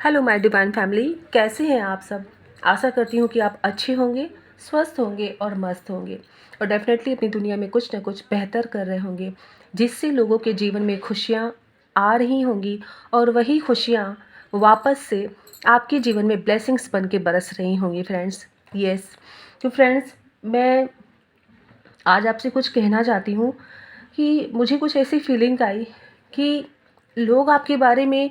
Hello my divine family, कैसे हैं आप सब। आशा करती हूँ कि आप अच्छे होंगे, स्वस्थ होंगे और मस्त होंगे और डेफिनेटली अपनी दुनिया में कुछ ना कुछ बेहतर कर रहे होंगे, जिससे लोगों के जीवन में खुशियाँ आ रही होंगी और वही खुशियाँ वापस से आपके जीवन में ब्लेसिंग्स बन के बरस रही होंगी फ्रेंड्स। यस, तो फ्रेंड्स, मैं आज आपसे कुछ कहना चाहती हूँ कि मुझे कुछ ऐसी फीलिंग आई कि लोग आपके बारे में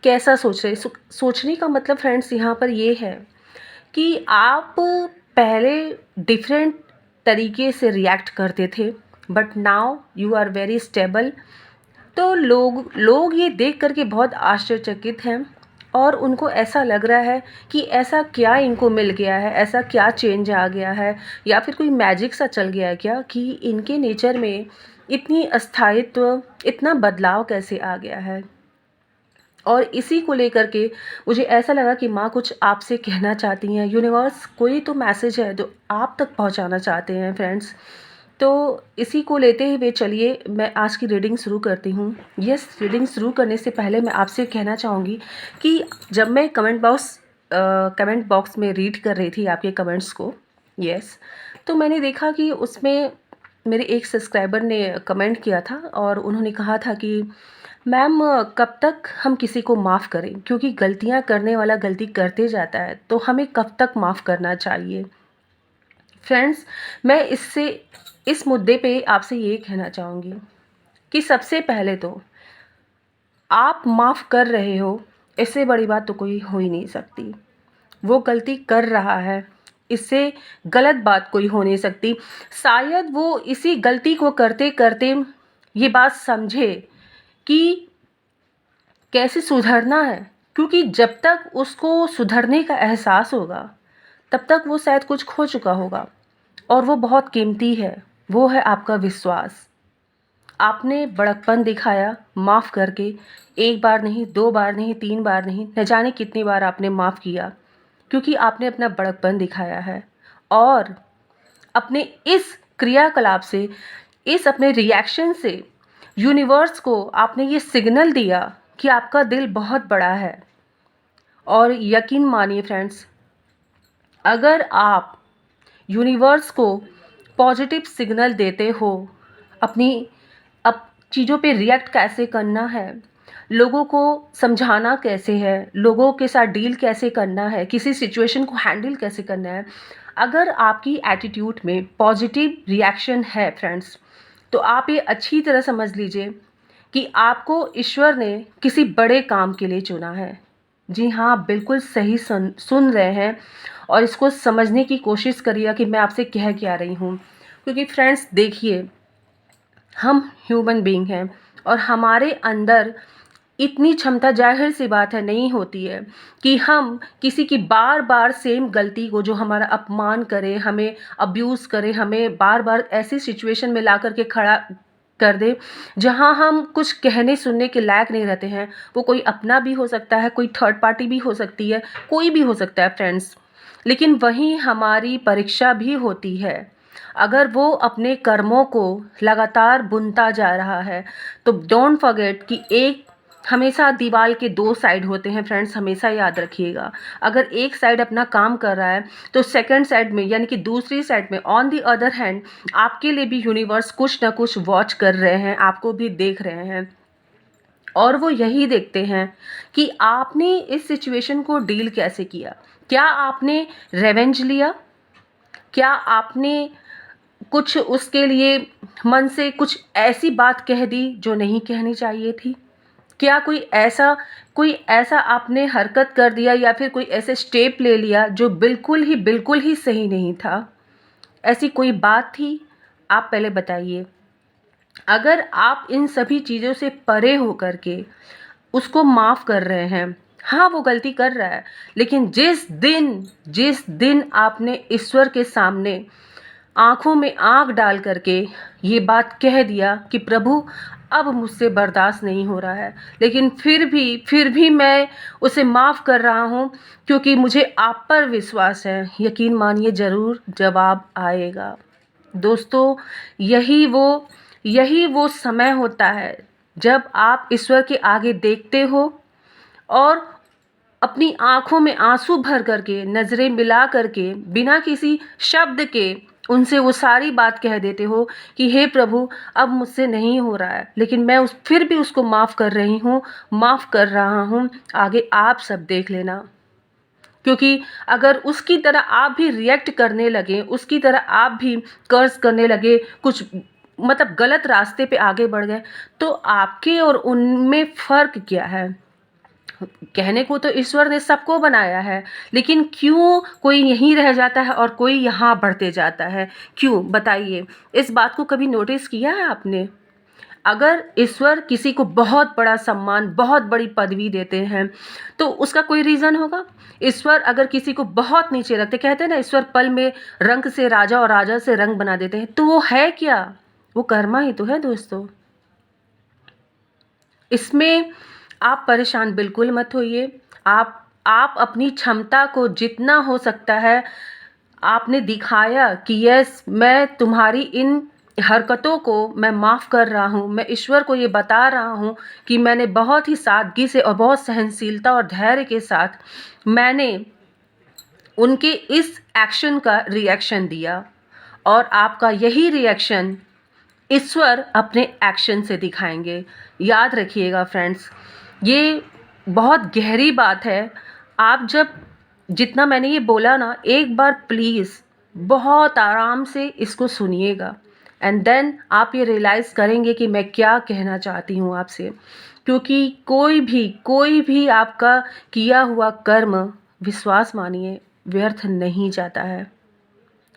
कैसा सोच रहे। सोचने का मतलब फ्रेंड्स यहाँ पर ये है कि आप पहले डिफरेंट तरीके से रिएक्ट करते थे, but now you are very stable. तो लोग ये देख करके बहुत आश्चर्यचकित हैं और उनको ऐसा लग रहा है कि ऐसा क्या इनको मिल गया है, ऐसा क्या चेंज आ गया है या फिर कोई मैजिक सा चल गया है क्या कि इनके नेचर में इतनी अस्थायित्व, इतना बदलाव कैसे आ गया है। और इसी को लेकर के मुझे ऐसा लगा कि माँ कुछ आपसे कहना चाहती हैं। यूनिवर्स कोई तो मैसेज है जो आप तक पहुँचाना चाहते हैं फ्रेंड्स। तो इसी को लेते हुए चलिए मैं आज की रीडिंग शुरू करती हूँ। यस, रीडिंग शुरू करने से पहले मैं आपसे कहना चाहूँगी कि जब मैं कमेंट बॉक्स में रीड कर रही थी आपके कमेंट्स को, यस, तो मैंने देखा कि उसमें मेरे एक सब्सक्राइबर ने कमेंट किया था और उन्होंने कहा था कि मैम, कब तक हम किसी को माफ़ करें, क्योंकि गलतियां करने वाला गलती करते जाता है, तो हमें कब तक माफ़ करना चाहिए। फ्रेंड्स, मैं इस मुद्दे पे आपसे ये कहना चाहूँगी कि सबसे पहले तो आप माफ़ कर रहे हो, इससे बड़ी बात तो कोई हो ही नहीं सकती। वो गलती कर रहा है, इससे गलत बात कोई हो नहीं सकती। शायद वो इसी गलती को करते करते ये बात समझे कि कैसे सुधरना है, क्योंकि जब तक उसको सुधरने का एहसास होगा तब तक वो शायद कुछ खो चुका होगा और वो बहुत कीमती है। वो है आपका विश्वास। आपने बड़कपन दिखाया माफ़ करके, एक बार नहीं, दो बार नहीं, तीन बार नहीं, न जाने कितनी बार आपने माफ़ किया, क्योंकि आपने अपना बड़कपन दिखाया है। और अपने इस क्रियाकलाप से, इस अपने रिएक्शन से यूनिवर्स को आपने ये सिग्नल दिया कि आपका दिल बहुत बड़ा है। और यकीन मानिए फ्रेंड्स, अगर आप यूनिवर्स को पॉजिटिव सिग्नल देते हो, अपनी अब चीज़ों पे रिएक्ट कैसे करना है, लोगों को समझाना कैसे है, लोगों के साथ डील कैसे करना है, किसी सिचुएशन को हैंडल कैसे करना है, अगर आपकी एटीट्यूड में पॉजिटिव रिएक्शन है फ्रेंड्स, तो आप ये अच्छी तरह समझ लीजिए कि आपको ईश्वर ने किसी बड़े काम के लिए चुना है। जी हाँ, आप बिल्कुल सही सुन रहे हैं और इसको समझने की कोशिश करिए कि मैं आपसे कह क्या रही हूँ। क्योंकि फ्रेंड्स देखिए, हम ह्यूमन बीइंग हैं और हमारे अंदर इतनी क्षमता ज़ाहिर सी बात है नहीं होती है कि हम किसी की बार बार सेम गलती को, जो हमारा अपमान करे, हमें अब्यूज़ करे, हमें बार बार ऐसी सिचुएशन में ला करके खड़ा कर दे जहां हम कुछ कहने सुनने के लायक नहीं रहते हैं। वो कोई अपना भी हो सकता है, कोई थर्ड पार्टी भी हो सकती है, कोई भी हो सकता है फ्रेंड्स। लेकिन वहीं हमारी परीक्षा भी होती है। अगर वो अपने कर्मों को लगातार बुनता जा रहा है, तो डोंट फॉरगेट कि एक हमेशा दीवार के दो साइड होते हैं फ्रेंड्स, हमेशा याद रखिएगा। अगर एक साइड अपना काम कर रहा है तो सेकंड साइड में, यानी कि दूसरी साइड में, ऑन दी अदर हैंड, आपके लिए भी यूनिवर्स कुछ ना कुछ वॉच कर रहे हैं, आपको भी देख रहे हैं। और वो यही देखते हैं कि आपने इस सिचुएशन को डील कैसे किया। क्या आपने रेवेंज लिया? क्या आपने कुछ उसके लिए मन से कुछ ऐसी बात कह दी जो नहीं कहनी चाहिए थी? क्या कोई ऐसा आपने हरकत कर दिया या फिर कोई ऐसे स्टेप ले लिया जो बिल्कुल ही सही नहीं था? ऐसी कोई बात थी? आप पहले बताइए। अगर आप इन सभी चीज़ों से परे होकर के उसको माफ़ कर रहे हैं, हाँ वो गलती कर रहा है, लेकिन जिस दिन आपने ईश्वर के सामने आँखों में आँख डाल करके ये बात कह दिया कि प्रभु अब मुझसे बर्दाश्त नहीं हो रहा है, लेकिन फिर भी मैं उसे माफ़ कर रहा हूँ क्योंकि मुझे आप पर विश्वास है, यकीन मानिए ज़रूर जवाब आएगा। दोस्तों, यही वो समय होता है जब आप ईश्वर के आगे देखते हो और अपनी आँखों में आँसू भर करके, नज़रें मिला करके, बिना किसी शब्द के उनसे वो सारी बात कह देते हो कि हे प्रभु, अब मुझसे नहीं हो रहा है, लेकिन मैं फिर भी उसको माफ़ कर रही हूँ, माफ़ कर रहा हूँ, आगे आप सब देख लेना। क्योंकि अगर उसकी तरह आप भी रिएक्ट करने लगे, उसकी तरह आप भी कर्ज करने लगे, कुछ मतलब गलत रास्ते पे आगे बढ़ गए, तो आपके और उनमें फ़र्क क्या है? कहने को तो ईश्वर ने सबको बनाया है, लेकिन क्यों कोई यहीं रह जाता है और कोई यहाँ बढ़ते जाता है? क्यों बताइए? इस बात को कभी नोटिस किया है आपने? अगर ईश्वर किसी को बहुत बड़ा सम्मान, बहुत बड़ी पदवी देते हैं, तो उसका कोई रीज़न होगा। ईश्वर अगर किसी को बहुत नीचे रखते, कहते हैं ना, ईश्वर पल में रंक से राजा और राजा से रंक बना देते हैं, तो वो है क्या? वो कर्मा ही तो है दोस्तों। इसमें आप परेशान बिल्कुल मत होइए। आप अपनी क्षमता को जितना हो सकता है, आपने दिखाया कि यस, मैं तुम्हारी इन हरकतों को मैं माफ़ कर रहा हूँ। मैं ईश्वर को ये बता रहा हूँ कि मैंने बहुत ही सादगी से और बहुत सहनशीलता और धैर्य के साथ मैंने उनके इस एक्शन का रिएक्शन दिया, और आपका यही रिएक्शन ईश्वर अपने एक्शन से दिखाएंगे। याद रखिएगा फ्रेंड्स, ये बहुत गहरी बात है। आप जब जितना मैंने ये बोला ना, एक बार प्लीज़ बहुत आराम से इसको सुनिएगा, एंड देन आप ये रियलाइज़ करेंगे कि मैं क्या कहना चाहती हूँ आपसे। क्योंकि कोई भी आपका किया हुआ कर्म, विश्वास मानिए, व्यर्थ नहीं जाता है।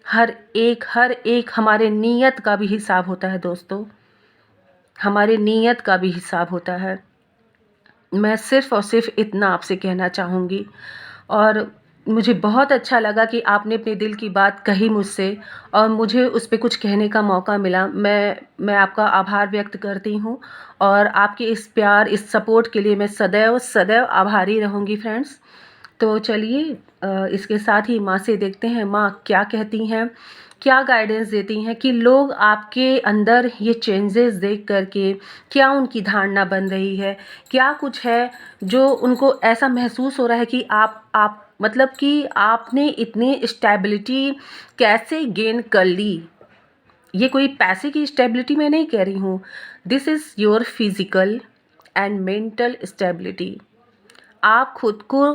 हर एक हमारे नीयत का भी हिसाब होता है दोस्तों, हमारे नीयत का भी हिसाब होता है। मैं सिर्फ़ और सिर्फ़ इतना आपसे कहना चाहूँगी, और मुझे बहुत अच्छा लगा कि आपने अपने दिल की बात कही मुझसे और मुझे उस पे कुछ कहने का मौका मिला। मैं आपका आभार व्यक्त करती हूँ, और आपके इस प्यार, इस सपोर्ट के लिए मैं सदैव आभारी रहूँगी फ्रेंड्स। तो चलिए, इसके साथ ही माँ से देखते हैं माँ क्या कहती हैं, क्या गाइडेंस देती हैं कि लोग आपके अंदर ये चेंजेस देख करके क्या उनकी धारणा बन रही है, क्या कुछ है जो उनको ऐसा महसूस हो रहा है कि आप मतलब कि आपने इतनी स्टेबिलिटी कैसे गेन कर ली। ये कोई पैसे की स्टेबिलिटी मैं नहीं कह रही हूँ, this is your physical and mental stability. आप खुद को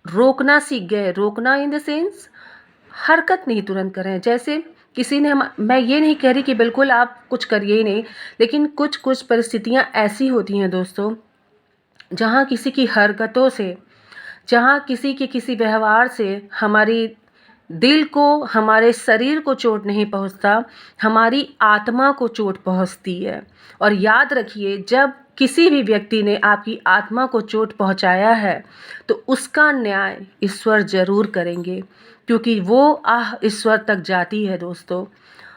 रोकना सीख गए। रोकना इन द सेंस, हरकत नहीं तुरंत करें। जैसे किसी ने मैं ये नहीं कह रही कि बिल्कुल आप कुछ करिए ही नहीं, लेकिन कुछ कुछ परिस्थितियाँ ऐसी होती हैं दोस्तों, जहाँ किसी की हरकतों से, जहाँ किसी के किसी व्यवहार से हमारी दिल को, हमारे शरीर को चोट नहीं पहुँचता, हमारी आत्मा को चोट पहुँचती है। और याद रखिए, जब किसी भी व्यक्ति ने आपकी आत्मा को चोट पहुँचाया है, तो उसका न्याय ईश्वर ज़रूर करेंगे, क्योंकि वो आह ईश्वर तक जाती है दोस्तों,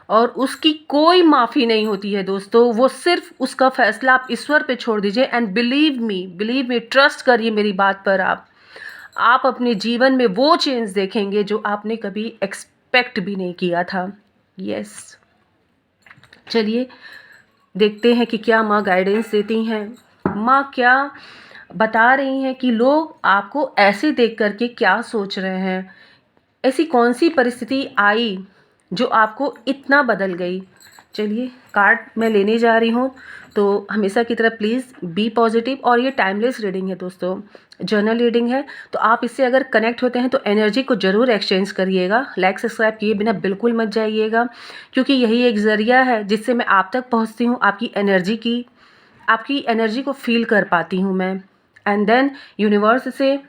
और उसकी कोई माफ़ी नहीं होती है दोस्तों। वो सिर्फ उसका फ़ैसला आप ईश्वर पे छोड़ दीजिए, एंड बिलीव मी, ट्रस्ट करिए मेरी बात पर। आप अपने जीवन में वो चेंज देखेंगे जो आपने कभी एक्सपेक्ट भी नहीं किया था। यस, चलिए देखते हैं कि क्या माँ गाइडेंस देती हैं। माँ क्या बता रही हैं कि लोग आपको ऐसे देख करके क्या सोच रहे हैं, ऐसी कौन सी परिस्थिति आई जो आपको इतना बदल गई। चलिए, कार्ड मैं लेने जा रही हूँ, तो हमेशा की तरह प्लीज़ बी पॉजिटिव। और ये टाइमलेस रीडिंग है दोस्तों, जर्नल रीडिंग है, तो आप इससे अगर कनेक्ट होते हैं तो एनर्जी को ज़रूर एक्सचेंज करिएगा। लाइक सब्सक्राइब किए बिना बिल्कुल मत जाइएगा, क्योंकि यही एक ज़रिया है जिससे मैं आप तक पहुँचती हूँ, आपकी एनर्जी को फील कर पाती हूँ मैं, एंड देन यूनिवर्स से,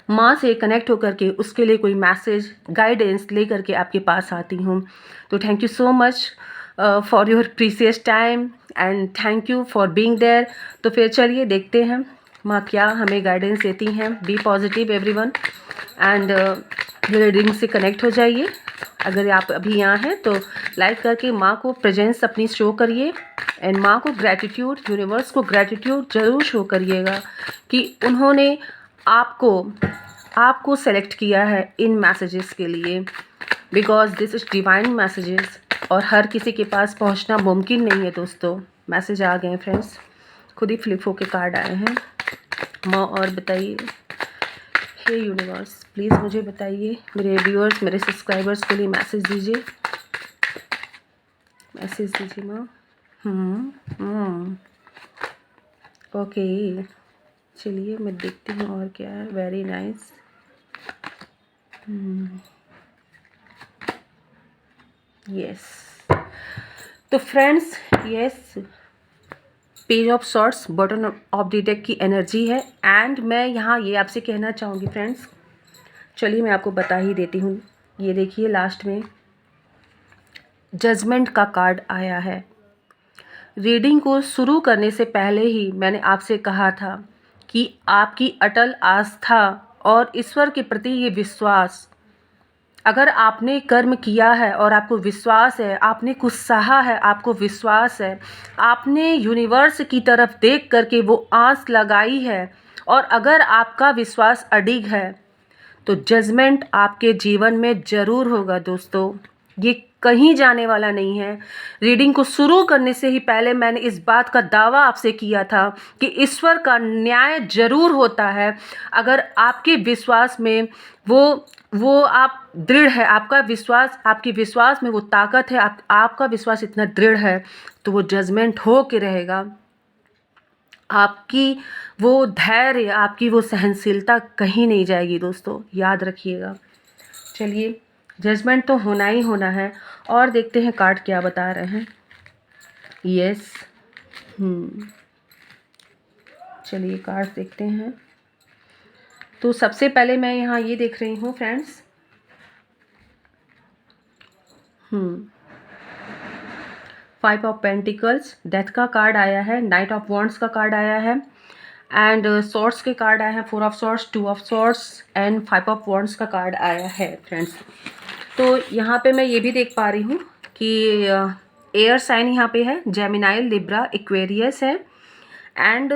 माँ से कनेक्ट होकर के उसके लिए कोई मैसेज, गाइडेंस ले करके आपके पास आती हूँ। तो thank you so much for your precious time, and thank you for being there. तो फिर चलिए देखते हैं माँ क्या हमें गाइडेंस देती हैं। Be positive everyone, and reading से कनेक्ट हो जाइए। अगर आप अभी यहाँ हैं तो लाइक करके माँ को प्रेजेंस अपनी शो करिए, एंड माँ को ग्रैटिट्यूड, यूनिवर्स को ग्रैटिट्यूड ज़रूर शो करिएगा कि उन्होंने आपको सेलेक्ट किया है इन मैसेजेस के लिए, because this is divine messages, और हर किसी के पास पहुंचना मुमकिन नहीं है दोस्तों। मैसेज आ गए हैं फ्रेंड्स, खुद ही फ्लिप होके कार्ड आए हैं। माँ और बताइए हे यूनिवर्स प्लीज़ मुझे बताइए, मेरे व्यूअर्स, मेरे सब्सक्राइबर्स के लिए मैसेज दीजिए, मैसेज दीजिए माँ। ओके, चलिए मैं देखती हूँ और क्या है। Very nice. यस, तो friends, yes, page of sorts button of the deck की एनर्जी है। एंड मैं यहाँ ये आपसे कहना चाहूँगी फ्रेंड्स, चलिए मैं आपको बता ही देती हूँ। ये देखिए लास्ट में जजमेंट का कार्ड आया है। रीडिंग को शुरू करने से पहले ही मैंने आपसे कहा था कि आपकी अटल आस्था और ईश्वर के प्रति ये विश्वास, अगर आपने कर्म किया है और आपको विश्वास है, आपने कुछ सहा है, आपको विश्वास है, आपने यूनिवर्स की तरफ देख करके वो आस लगाई है, और अगर आपका विश्वास अडिग है तो जजमेंट आपके जीवन में ज़रूर होगा दोस्तों। ये कहीं जाने वाला नहीं है। रीडिंग को शुरू करने से ही पहले मैंने इस बात का दावा आपसे किया था कि ईश्वर का न्याय ज़रूर होता है। अगर आपके विश्वास में वो आप दृढ़ है, आपका विश्वास, आपके विश्वास में वो ताकत है, आपका विश्वास इतना दृढ़ है, तो वो जजमेंट हो के रहेगा। आपकी वो धैर्य, आपकी वो सहनशीलता कहीं नहीं जाएगी दोस्तों, याद रखिएगा। चलिए, जजमेंट तो होना ही होना है। और देखते हैं कार्ड क्या बता रहे हैं। यस, चलिए कार्ड देखते हैं। तो सबसे पहले मैं यहाँ ये देख रही हूँ friends, five of pentacles, death का कार्ड आया है, नाइट ऑफ वॉन्ड्स का कार्ड आया है, एंड सॉर्ड्स के कार्ड आए हैं, four of swords, two of swords and five of wands का कार्ड आया है फ्रेंड्स। तो यहाँ पे मैं ये भी देख पा रही हूँ कि एयर साइन यहाँ पे है, जेमिनाई, लिब्रा, एक्वेरियस है। एंड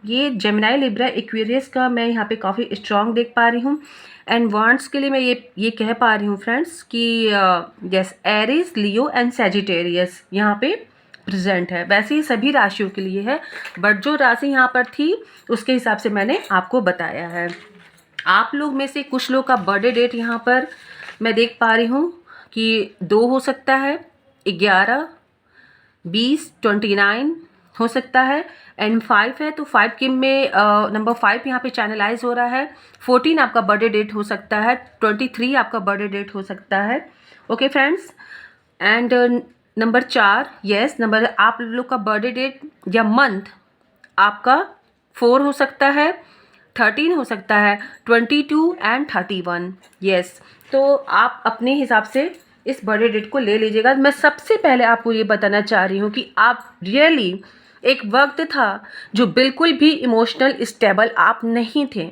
ये जेमिनाई, लिब्रा, एक्वेरियस का मैं यहाँ पे काफ़ी स्ट्रॉन्ग देख पा रही हूँ। एंड वॉन्ड्स के लिए मैं ये कह पा रही हूँ फ्रेंड्स कि yes, Aries, Leo and Sagittarius यहाँ पे प्रेजेंट है। वैसे ही सभी राशियों के लिए है, बट जो राशि यहाँ पर थी उसके हिसाब से मैंने आपको बताया है। आप लोग में से कुछ लोग का बर्थडे डेट यहाँ पर मैं देख पा रही हूँ कि 2 हो सकता है, 11, 20, 29 हो सकता है, एंड 5 है, तो 5 के में नंबर 5 यहाँ पे चैनलाइज हो रहा है। 14 आपका बर्थडे डेट हो सकता है, 23 आपका बर्थडे डेट हो सकता है। Okay friends, and number 4, yes, number आप लोग का बर्थडे डेट या मंथ आपका 4 हो सकता है, 13 हो सकता है, 22 एंड 31। यस, तो आप अपने हिसाब से इस बर्थडे डेट को ले लीजिएगा। मैं सबसे पहले आपको ये बताना चाह रही हूँ कि आप रियली, एक वक्त था जो बिल्कुल भी इमोशनल स्टेबल आप नहीं थे।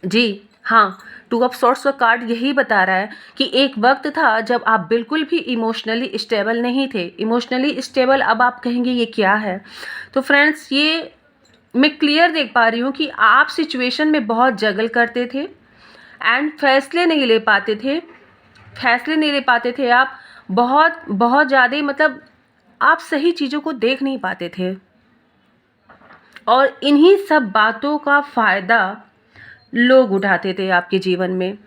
जी हाँ, टू ऑफ सॉर्ड्स का कार्ड यही बता रहा है कि एक वक्त था जब आप बिल्कुल भी इमोशनली स्टेबल नहीं थे। इमोशनली स्टेबल, अब आप कहेंगे ये क्या है? तो फ्रेंड्स, ये मैं क्लियर देख पा रही हूँ कि आप सिचुएशन में बहुत जगल करते थे एंड फैसले नहीं ले पाते थे आप बहुत ज़्यादा, मतलब आप सही चीज़ों को देख नहीं पाते थे, और इन्हीं सब बातों का फ़ायदा लोग उठाते थे आपके जीवन में।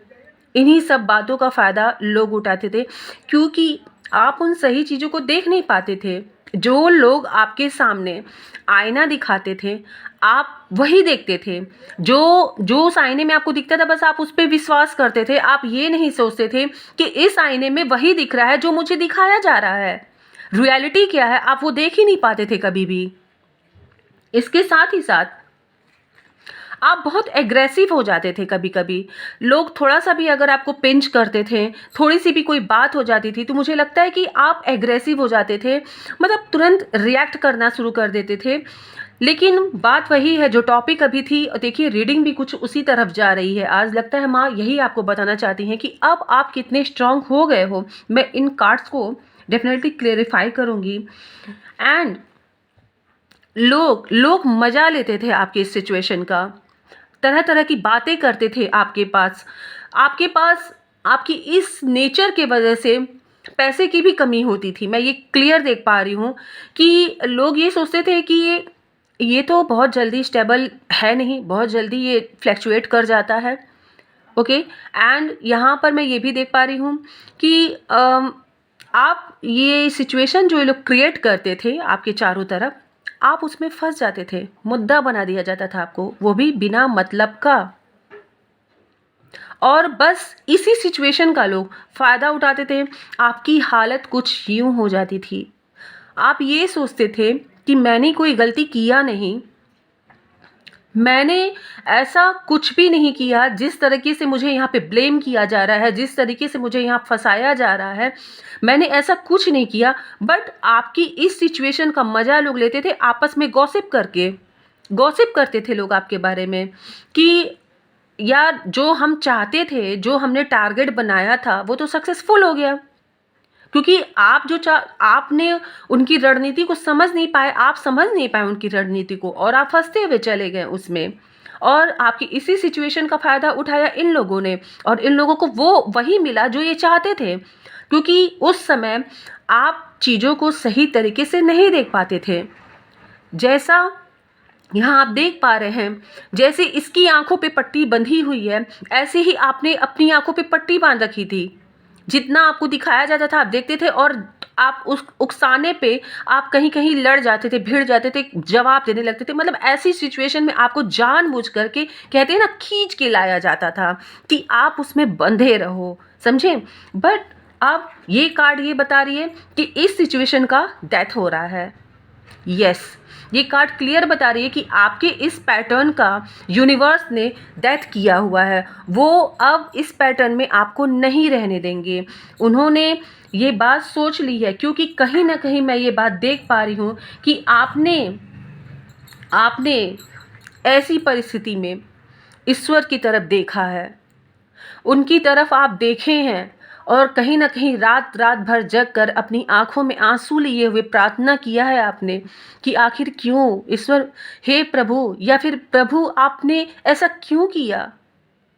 इन्हीं सब बातों का फ़ायदा लोग उठाते थे क्योंकि आप उन सही चीज़ों को देख नहीं पाते थे। जो लोग आपके सामने आईना दिखाते थे, आप वही देखते थे। जो उस आईने में आपको दिखता था, बस आप उस पर विश्वास करते थे। आप ये नहीं सोचते थे कि इस आईने में वही दिख रहा है जो मुझे दिखाया जा रहा है। रियलिटी क्या है आप वो देख ही नहीं पाते थे कभी भी। इसके साथ ही साथ आप बहुत एग्रेसिव हो जाते थे। कभी कभी लोग थोड़ा सा भी अगर आपको पिंच करते थे, थोड़ी सी भी कोई बात हो जाती थी, तो मुझे लगता है कि आप एग्रेसिव हो जाते थे, मतलब तुरंत रिएक्ट करना शुरू कर देते थे। लेकिन बात वही है जो टॉपिक अभी थी, देखिए रीडिंग भी कुछ उसी तरफ जा रही है। आज लगता है माँ यही आपको बताना चाहती हैं कि अब आप कितने स्ट्रांग हो गए हो। मैं इन कार्ड्स को डेफिनेटली क्लेरिफाई करूँगी। एंड लोग मज़ा लेते थे आपके इस सिचुएशन का, तरह तरह की बातें करते थे आपके पास आपकी इस नेचर के वजह से पैसे की भी कमी होती थी। मैं ये क्लियर देख पा रही हूँ कि लोग ये सोचते थे कि ये ये तो बहुत जल्दी स्टेबल है नहीं, बहुत जल्दी ये फ्लैक्चुएट कर जाता है। ओके, एंड यहाँ पर मैं ये भी देख पा रही हूँ कि आप ये सिचुएशन जो ये लोग क्रिएट करते थे आपके चारों तरफ, आप उसमें फंस जाते थे, मुद्दा बना दिया जाता था आपको, वो भी बिना मतलब का। और बस इसी सिचुएशन का लोग फ़ायदा उठाते थे। आपकी हालत कुछ यूँ हो जाती थी, आप ये सोचते थे कि मैंने कोई गलती किया नहीं, मैंने ऐसा कुछ भी नहीं किया, जिस तरीके से मुझे यहाँ पे ब्लेम किया जा रहा है, जिस तरीके से मुझे यहाँ फंसाया जा रहा है, मैंने ऐसा कुछ नहीं किया। बट आपकी इस सिचुएशन का मज़ा लोग लेते थे आपस में गॉसिप करके। गॉसिप करते थे लोग आपके बारे में कि यार जो हम चाहते थे, जो हमने टारगेट बनाया था, वो तो सक्सेसफुल हो गया। क्योंकि आप आपने उनकी रणनीति को समझ नहीं पाए, आप समझ नहीं पाए उनकी रणनीति को, और आप फंसते हुए चले गए उसमें। और आपकी इसी सिचुएशन का फ़ायदा उठाया इन लोगों ने, और इन लोगों को वो वही मिला जो ये चाहते थे। क्योंकि उस समय आप चीज़ों को सही तरीके से नहीं देख पाते थे। जैसा यहाँ आप देख पा रहे हैं, जैसे इसकी आंखों पे पट्टी बंधी हुई है, ऐसे ही आपने अपनी आंखों पे पट्टी बांध रखी थी। जितना आपको दिखाया जाता था आप देखते थे, और आप उस उकसाने पे आप कहीं कहीं लड़ जाते थे, भिड़ जाते थे, जवाब देने लगते थे। मतलब ऐसी सिचुएशन में आपको जानबूझ करके, कहते हैं ना, खींच के लाया जाता था कि आप उसमें बंधे रहो, समझे। बट अब ये कार्ड ये बता रही है कि इस सिचुएशन का डेथ हो रहा है। यस, ये कार्ड क्लियर बता रही है कि आपके इस पैटर्न का यूनिवर्स ने डेथ किया हुआ है। वो अब इस पैटर्न में आपको नहीं रहने देंगे। उन्होंने ये बात सोच ली है, क्योंकि कहीं ना कहीं मैं ये बात देख पा रही हूँ कि आपने ऐसी परिस्थिति में ईश्वर की तरफ देखा है, उनकी तरफ आप देखे हैं, और कहीं ना कहीं रात रात भर जग कर अपनी आंखों में आंसू लिए हुए प्रार्थना किया है आपने कि आखिर क्यों ईश्वर, हे प्रभु, या फिर प्रभु आपने ऐसा क्यों किया।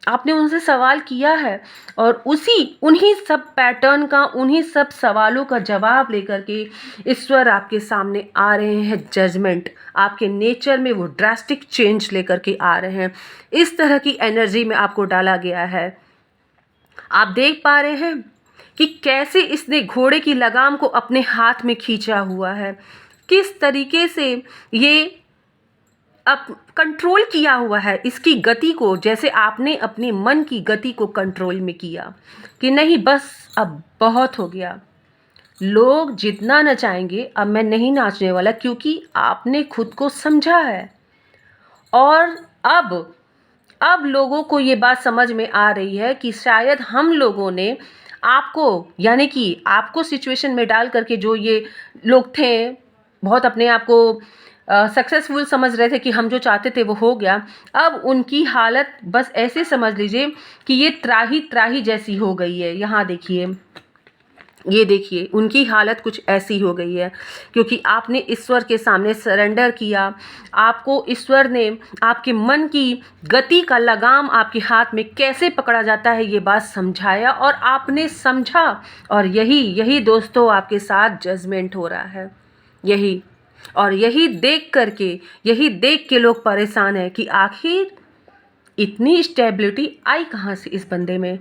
आपने उनसे सवाल किया है, और उन्हीं सब पैटर्न का, उन्हीं सब सवालों का जवाब लेकर के ईश्वर आपके सामने आ रहे हैं। जजमेंट, आपके नेचर में वो ड्रास्टिक चेंज लेकर के आ रहे हैं। इस तरह की एनर्जी में आपको डाला गया है। आप देख पा रहे हैं कि कैसे इसने घोड़े की लगाम को अपने हाथ में खींचा हुआ है, किस तरीके से ये अब कंट्रोल किया हुआ है इसकी गति को, जैसे आपने अपने मन की गति को कंट्रोल में किया कि नहीं, बस अब बहुत हो गया, लोग जितना नचाएंगे अब मैं नहीं नाचने वाला, क्योंकि आपने खुद को समझा है। और अब लोगों को ये बात समझ में आ रही है कि शायद हम लोगों ने आपको, यानी कि आपको सिचुएशन में डाल करके, जो ये लोग थे बहुत अपने आप को सक्सेसफुल समझ रहे थे कि हम जो चाहते थे वो हो गया, अब उनकी हालत बस ऐसे समझ लीजिए कि ये त्राही त्राही जैसी हो गई है। यहाँ देखिए, ये देखिए, उनकी हालत कुछ ऐसी हो गई है, क्योंकि आपने ईश्वर के सामने सरेंडर किया। आपको ईश्वर ने आपके मन की गति का लगाम आपके हाथ में कैसे पकड़ा जाता है ये बात समझाया, और आपने समझा। और यही दोस्तों आपके साथ जजमेंट हो रहा है। यही देख के लोग परेशान हैं कि आखिर इतनी स्टेबिलिटी आई कहाँ से इस बंदे में,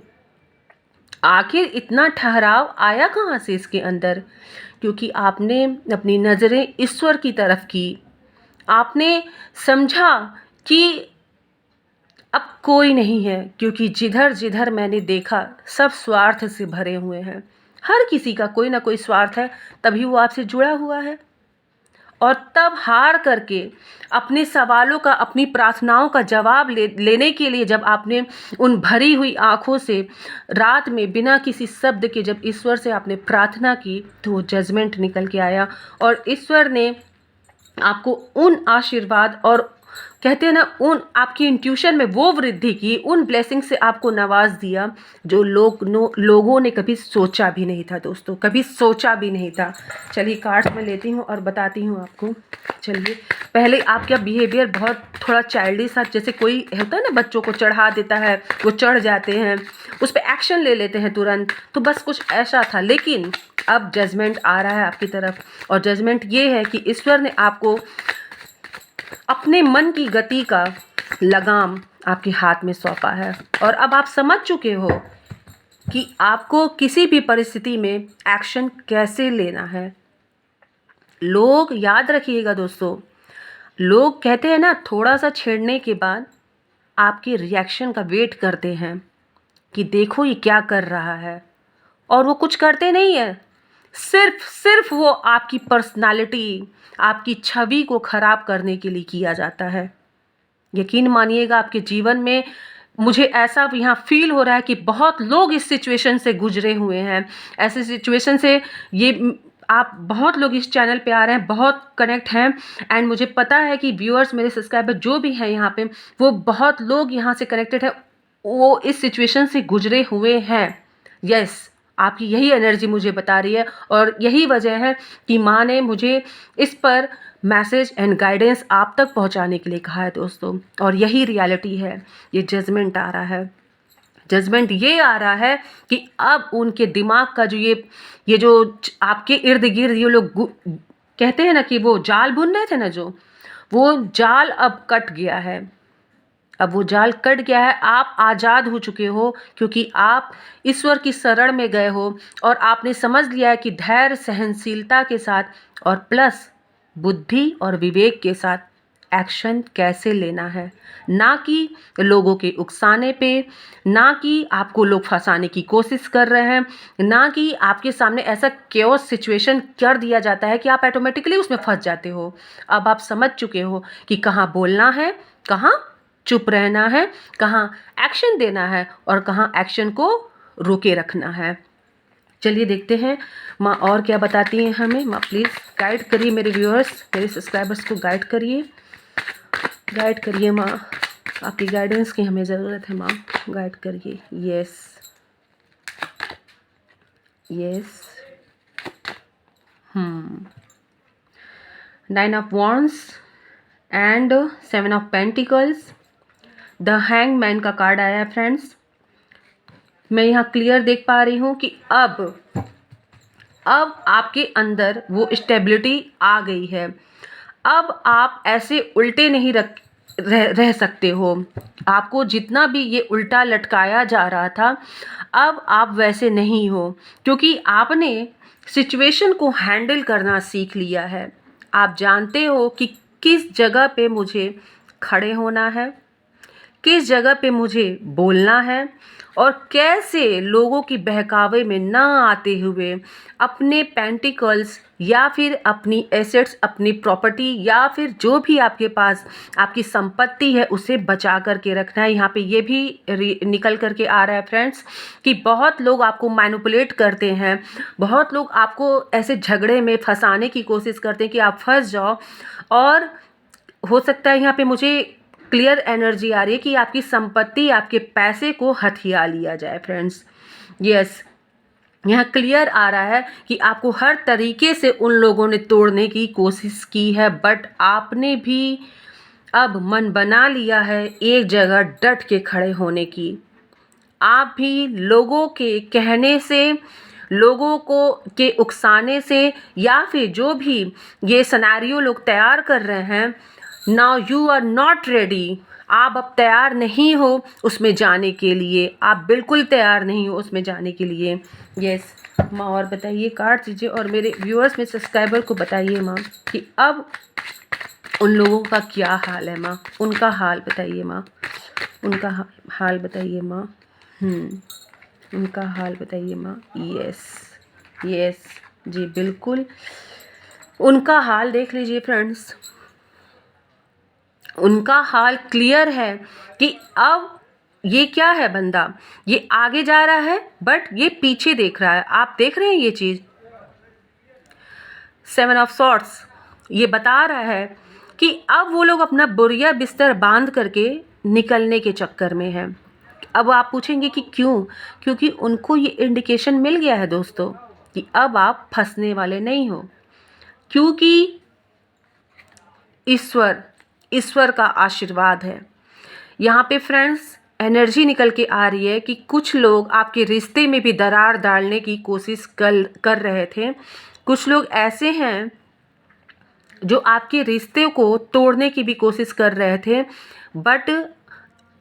आखिर इतना ठहराव आया कहाँ से इसके अंदर। क्योंकि आपने अपनी नज़रें ईश्वर की तरफ की, आपने समझा कि अब कोई नहीं है, क्योंकि जिधर जिधर मैंने देखा सब स्वार्थ से भरे हुए हैं। हर किसी का कोई ना कोई स्वार्थ है, तभी वो आपसे जुड़ा हुआ है। और तब हार करके अपने सवालों का, अपनी प्रार्थनाओं का जवाब लेने के लिए जब आपने उन भरी हुई आँखों से रात में बिना किसी शब्द के जब ईश्वर से आपने प्रार्थना की, तो वो जजमेंट निकल के आया, और ईश्वर ने आपको उन आशीर्वाद, और कहते हैं ना, उन आपकी इंट्यूशन में वो वृद्धि की, उन ब्लेसिंग से आपको नवाज दिया जो लोगों ने कभी सोचा भी नहीं था। दोस्तों, कभी सोचा भी नहीं था। चलिए कार्ड्स में लेती हूँ और बताती हूँ आपको। चलिए, पहले आपका बिहेवियर बहुत थोड़ा चाइल्डिश था, जैसे कोई होता है ना, बच्चों को चढ़ा देता है, वो चढ़ जाते हैं, उस पर एक्शन ले लेते हैं तुरंत, तो बस कुछ ऐसा था। लेकिन अब जजमेंट आ रहा है आपकी तरफ, और जजमेंट ये है कि ईश्वर ने आपको अपने मन की गति का लगाम आपके हाथ में सौंपा है और अब आप समझ चुके हो कि आपको किसी भी परिस्थिति में एक्शन कैसे लेना है। लोग याद रखिएगा दोस्तों, लोग कहते हैं ना, थोड़ा सा छेड़ने के बाद आपके रिएक्शन का वेट करते हैं कि देखो ये क्या कर रहा है, और वो कुछ करते नहीं है। सिर्फ वो आपकी पर्सनालिटी, आपकी छवि को खराब करने के लिए किया जाता है। यकीन मानिएगा, आपके जीवन में मुझे ऐसा यहाँ फील हो रहा है कि बहुत लोग इस सिचुएशन से गुजरे हुए हैं। ऐसे सिचुएशन से आप बहुत लोग इस चैनल पे आ रहे हैं, बहुत कनेक्ट हैं, एंड मुझे पता है कि व्यूअर्स, मेरे सब्सक्राइबर जो भी हैं यहाँ पे, वो बहुत लोग यहाँ से कनेक्टेड है, वो इस सिचुएशन से गुजरे हुए हैं। यस, आपकी यही एनर्जी मुझे बता रही है और यही वजह है कि माँ ने मुझे इस पर मैसेज एंड गाइडेंस आप तक पहुंचाने के लिए कहा है दोस्तों। और यही रियलिटी है। ये जजमेंट आ रहा है, जजमेंट ये आ रहा है कि अब उनके दिमाग का जो ये जो आपके इर्द गिर्द ये लोग कहते हैं ना कि वो जाल बुन रहे थे ना, जो वो जाल अब कट गया है। अब वो जाल कट गया है, आप आज़ाद हो चुके हो, क्योंकि आप ईश्वर की शरण में गए हो और आपने समझ लिया है कि धैर्य, सहनशीलता के साथ और प्लस बुद्धि और विवेक के साथ एक्शन कैसे लेना है। ना कि लोगों के उकसाने पे, ना कि आपको लोग फंसाने की कोशिश कर रहे हैं, ना कि आपके सामने ऐसा केओस सिचुएशन कर दिया जाता है कि आप ऑटोमेटिकली उसमें फंस जाते हो। अब आप समझ चुके हो कि कहाँ बोलना है, कहाँ चुप रहना है, कहाँ एक्शन देना है और कहाँ एक्शन को रोके रखना है। चलिए देखते हैं माँ और क्या बताती हैं हमें। माँ प्लीज़ गाइड करिए मेरे व्यूअर्स, मेरे सब्सक्राइबर्स को गाइड करिए, गाइड करिए माँ। आपकी गाइडेंस की हमें ज़रूरत है माँ, गाइड करिए। Yes yes. 9 of wands and 7 of pentacles, the hangman का कार्ड आया है फ्रेंड्स। मैं यहाँ क्लियर देख पा रही हूँ कि अब आपके अंदर वो स्टेबिलिटी आ गई है। अब आप ऐसे उल्टे नहीं रह सकते हो। आपको जितना भी ये उल्टा लटकाया जा रहा था, अब आप वैसे नहीं हो, क्योंकि आपने सिचुएशन को हैंडल करना सीख लिया है। आप जानते हो कि किस जगह पे मुझे खड़े होना है, किस जगह पे मुझे बोलना है, और कैसे लोगों की बहकावे में ना आते हुए अपने पेंटिकल्स या फिर अपनी एसेट्स, अपनी प्रॉपर्टी या फिर जो भी आपके पास आपकी संपत्ति है उसे बचा करके रखना है। यहाँ पे ये भी निकल करके आ रहा है फ्रेंड्स कि बहुत लोग आपको मैनिपुलेट करते हैं, बहुत लोग आपको ऐसे झगड़े में फंसाने की कोशिश करते हैं कि आप फंस जाओ। और हो सकता है यहाँ पे मुझे क्लियर एनर्जी आ रही है कि आपकी संपत्ति, आपके पैसे को हथिया लिया जाए फ्रेंड्स। यस, यहाँ क्लियर आ रहा है कि आपको हर तरीके से उन लोगों ने तोड़ने की कोशिश की है, बट आपने भी अब मन बना लिया है एक जगह डट के खड़े होने की। आप भी लोगों के कहने से, लोगों को के उकसाने से, या फिर जो भी ये सिनेरियो लोग तैयार कर रहे हैं, now you are not ready. आप अब तैयार नहीं हो उसमें जाने के लिए, आप बिल्कुल तैयार नहीं हो उसमें जाने के लिए। यस माँ, और बताइए कार्ड दीजिए और मेरे व्यूअर्स में सब्सक्राइबर को बताइए माँ कि अब उन लोगों का क्या हाल है माँ, उनका हाल बताइए माँ, उनका हाल बताइए माँ। उनका हाल बताइए माँ। यस यस जी, बिल्कुल उनका हाल देख लीजिए फ्रेंड्स। उनका हाल क्लियर है कि अब ये क्या है, बंदा ये आगे जा रहा है बट ये पीछे देख रहा है। आप देख रहे हैं ये चीज़। 7 ऑफ सॉर्ड्स ये बता रहा है कि अब वो लोग अपना बोरिया बिस्तर बांध करके निकलने के चक्कर में हैं। अब आप पूछेंगे कि क्यों? क्योंकि उनको ये इंडिकेशन मिल गया है दोस्तों कि अब आप फंसने वाले नहीं हो, क्योंकि ईश्वर का आशीर्वाद है। यहाँ पे फ्रेंड्स एनर्जी निकल के आ रही है कि कुछ लोग आपके रिश्ते में भी दरार डालने की कोशिश कर रहे थे। कुछ लोग ऐसे हैं जो आपके रिश्ते को तोड़ने की भी कोशिश कर रहे थे, बट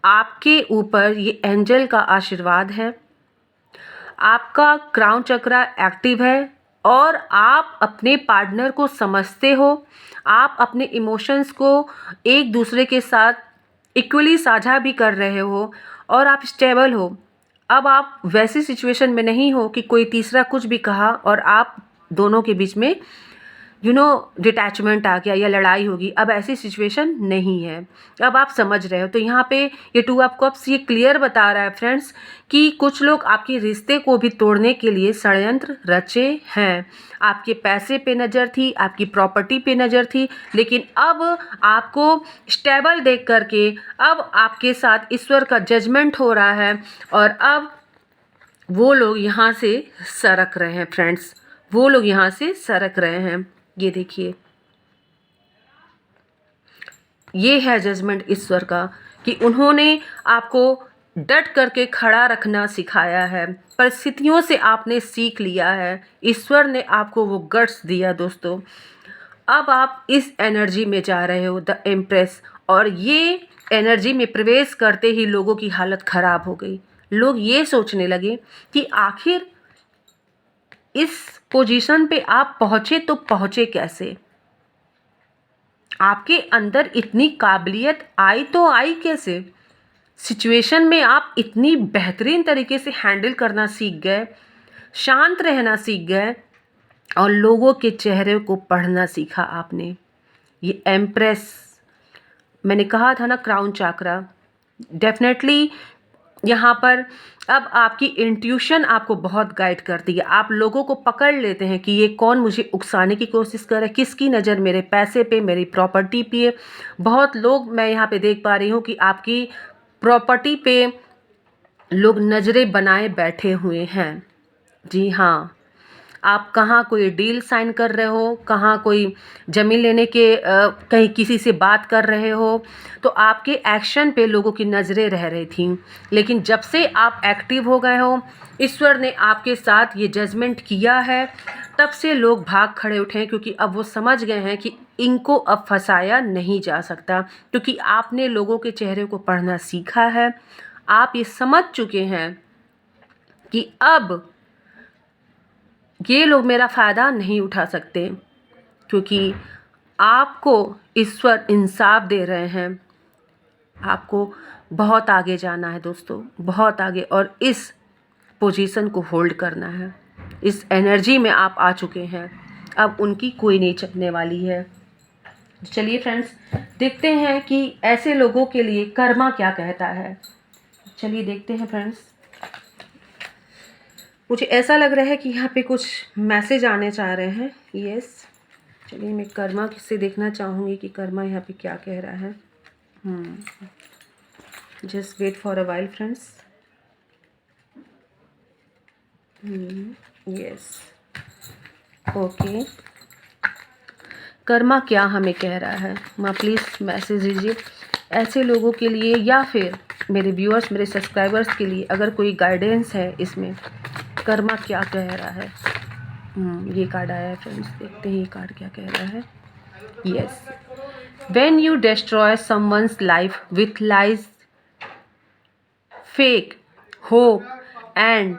आपके ऊपर ये एंजल का आशीर्वाद है। आपका क्राउन चक्रा एक्टिव है और आप अपने पार्टनर को समझते हो। आप अपने इमोशंस को एक दूसरे के साथ इक्वली साझा भी कर रहे हो और आप स्टेबल हो। अब आप वैसी सिचुएशन में नहीं हो कि कोई तीसरा कुछ भी कहा और आप दोनों के बीच में डिटैचमेंट आ गया या लड़ाई होगी। अब ऐसी सिचुएशन नहीं है, अब आप समझ रहे हो। तो यहाँ पे ये 2 ऑफ कप्स ये क्लियर बता रहा है फ्रेंड्स कि कुछ लोग आपके रिश्ते को भी तोड़ने के लिए षड्यंत्र रचे हैं। आपके पैसे पे नज़र थी, आपकी प्रॉपर्टी पे नज़र थी, लेकिन अब आपको स्टेबल देख करके अब आपके साथ ईश्वर का जजमेंट हो रहा है और अब वो लोग यहाँ से सरक रहे हैं फ्रेंड्स, वो लोग यहाँ से सरक रहे हैं। ये देखिए, ये है जजमेंट ईश्वर का कि उन्होंने आपको डट करके खड़ा रखना सिखाया है। परिस्थितियों से आपने सीख लिया है, ईश्वर ने आपको वो गट्स दिया दोस्तों। अब आप इस एनर्जी में जा रहे हो, द एम्प्रेस, और ये एनर्जी में प्रवेश करते ही लोगों की हालत ख़राब हो गई। लोग ये सोचने लगे कि आखिर इस पोजीशन पे आप पहुँचे तो पहुँचे कैसे, आपके अंदर इतनी काबिलियत आई तो आई कैसे, सिचुएशन में आप इतनी बेहतरीन तरीके से हैंडल करना सीख गए, शांत रहना सीख गए और लोगों के चेहरे को पढ़ना सीखा आपने। ये एम्प्रेस, मैंने कहा था ना, क्राउन चक्रा, डेफिनेटली यहाँ पर अब आपकी इंट्यूशन आपको बहुत गाइड करती है। आप लोगों को पकड़ लेते हैं कि ये कौन मुझे उकसाने की कोशिश कर रहा है, किसकी नज़र मेरे पैसे पे, मेरी प्रॉपर्टी पे। बहुत लोग मैं यहाँ पे देख पा रही हूँ कि आपकी प्रॉपर्टी पे लोग नज़रें बनाए बैठे हुए हैं। जी हाँ, आप कहाँ कोई डील साइन कर रहे हो, कहाँ कोई ज़मीन लेने के कहीं किसी से बात कर रहे हो, तो आपके एक्शन पे लोगों की नज़रें रह रही थी। लेकिन जब से आप एक्टिव हो गए हो, ईश्वर ने आपके साथ ये जजमेंट किया है, तब से लोग भाग खड़े उठे हैं, क्योंकि अब वो समझ गए हैं कि इनको अब फंसाया नहीं जा सकता, क्योंकि आपने लोगों के चेहरे को पढ़ना सीखा है। आप ये समझ चुके हैं कि अब ये लोग मेरा फ़ायदा नहीं उठा सकते, क्योंकि आपको ईश्वर इंसाफ दे रहे हैं। आपको बहुत आगे जाना है दोस्तों, बहुत आगे, और इस पोजीशन को होल्ड करना है। इस एनर्जी में आप आ चुके हैं, अब उनकी कोई नहीं चलने वाली है। चलिए फ्रेंड्स, देखते हैं कि ऐसे लोगों के लिए कर्मा क्या कहता है। चलिए देखते हैं फ्रेंड्स। मुझे ऐसा लग रहा है कि यहाँ पे कुछ मैसेज आने चाह रहे हैं। यस, चलिए मैं कर्मा से देखना चाहूँगी कि कर्मा यहाँ पे क्या कह रहा है। Just wait for a while friends. Yes, okay, कर्मा क्या हमें कह रहा है। माँ प्लीज़ मैसेज दीजिए ऐसे लोगों के लिए, या फिर मेरे व्यूअर्स, मेरे सब्सक्राइबर्स के लिए अगर कोई गाइडेंस है इसमें। कर्मा क्या कह रहा है। ये कार्ड आया है फ्रेंड्स, देखते हैं ये कार्ड क्या कह रहा है। Yes, when you destroy someone's life with lies, fake hope and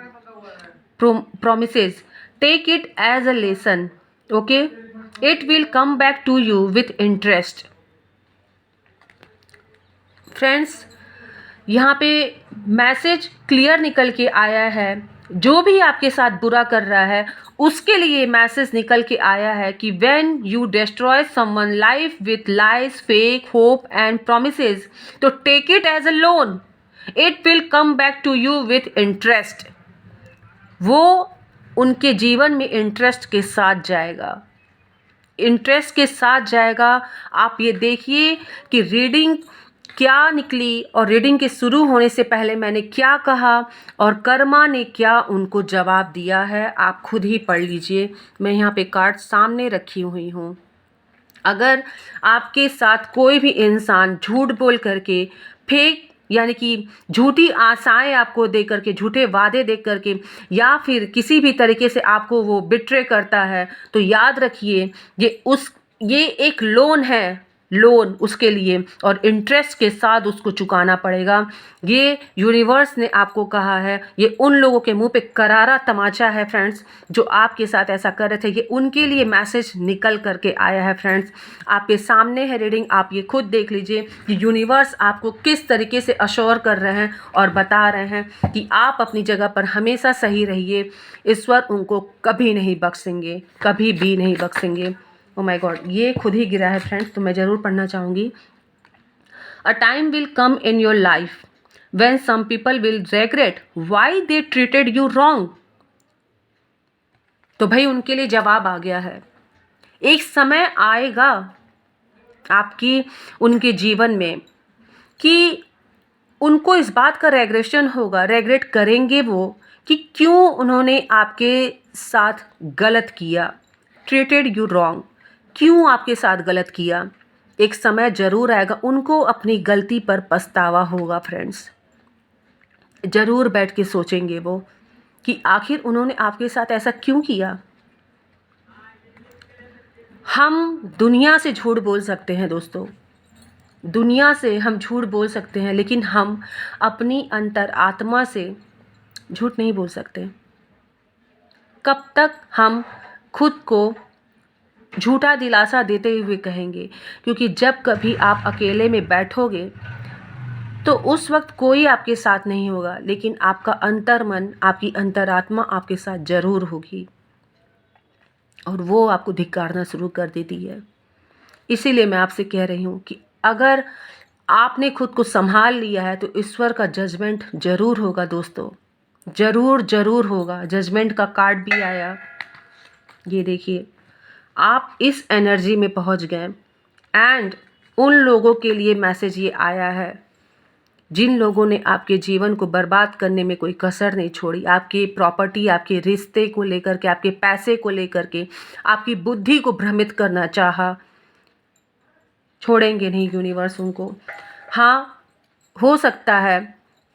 promises, take it as a lesson, okay, it will come back to you with interest। Friends, यहाँ पे मैसेज क्लियर निकल के आया है। जो भी आपके साथ बुरा कर रहा है उसके लिए मैसेज निकल के आया है कि when you destroy someone life with lies, fake hope and promises, तो take it as a loan, it will come back to you with interest। वो उनके जीवन में इंटरेस्ट के साथ जाएगा, इंटरेस्ट के साथ जाएगा। आप ये देखिए कि रीडिंग क्या निकली, और रीडिंग के शुरू होने से पहले मैंने क्या कहा और कर्मा ने क्या उनको जवाब दिया है, आप खुद ही पढ़ लीजिए। मैं यहाँ पे कार्ड सामने रखी हुई हूँ। अगर आपके साथ कोई भी इंसान झूठ बोल करके, फेक यानी कि झूठी आशाएं आपको दे करके, झूठे वादे दे करके, या फिर किसी भी तरीके से आपको वो बिट्रे करता है, तो याद रखिए ये उस ये एक लोन है, लोन उसके लिए, और इंटरेस्ट के साथ उसको चुकाना पड़ेगा। ये यूनिवर्स ने आपको कहा है, ये उन लोगों के मुंह पे करारा तमाचा है फ्रेंड्स, जो आपके साथ ऐसा कर रहे थे। ये उनके लिए मैसेज निकल करके आया है फ्रेंड्स। आपके सामने है रीडिंग, आप ये खुद देख लीजिए कि यूनिवर्स आपको किस तरीके से अश्योर कर रहे हैं और बता रहे हैं कि आप अपनी जगह पर हमेशा सही रहिए। ईश्वर उनको कभी नहीं बख्शेंगे, कभी भी नहीं बख्शेंगे। ओ माय गॉड, ये खुद ही गिरा है फ्रेंड्स, तो मैं ज़रूर पढ़ना चाहूँगी। A time will come in your life when some people will regret why they treated you wrong. तो भाई उनके लिए जवाब आ गया है। एक समय आएगा आपकी उनके जीवन में कि उनको इस बात का रेग्रेशन होगा, रेग्रेट करेंगे वो कि क्यों उन्होंने आपके साथ गलत किया, ट्रीटेड यू रॉन्ग, क्यों आपके साथ गलत किया। एक समय ज़रूर आएगा उनको अपनी गलती पर पछतावा होगा फ्रेंड्स। ज़रूर बैठ के सोचेंगे वो कि आखिर उन्होंने आपके साथ ऐसा क्यों किया। हम दुनिया से झूठ बोल सकते हैं दोस्तों, दुनिया से हम झूठ बोल सकते हैं, लेकिन हम अपनी अंतर आत्मा से झूठ नहीं बोल सकते। कब तक हम खुद को झूठा दिलासा देते हुए कहेंगे, क्योंकि जब कभी आप अकेले में बैठोगे तो उस वक्त कोई आपके साथ नहीं होगा, लेकिन आपका अंतर्मन, आपकी अंतरात्मा आपके साथ ज़रूर होगी और वो आपको धिक्कारना शुरू कर देती है। इसीलिए मैं आपसे कह रही हूँ कि अगर आपने खुद को संभाल लिया है तो ईश्वर का जजमेंट ज़रूर होगा दोस्तों, ज़रूर ज़रूर होगा। जजमेंट का कार्ड भी आया, ये देखिए, आप इस एनर्जी में पहुंच गए एंड उन लोगों के लिए मैसेज ये आया है जिन लोगों ने आपके जीवन को बर्बाद करने में कोई कसर नहीं छोड़ी। आपकी प्रॉपर्टी, आपके रिश्ते को लेकर के, आपके पैसे को लेकर के, आपकी बुद्धि को भ्रमित करना चाहा, छोड़ेंगे नहीं यूनिवर्स उनको। हाँ, हो सकता है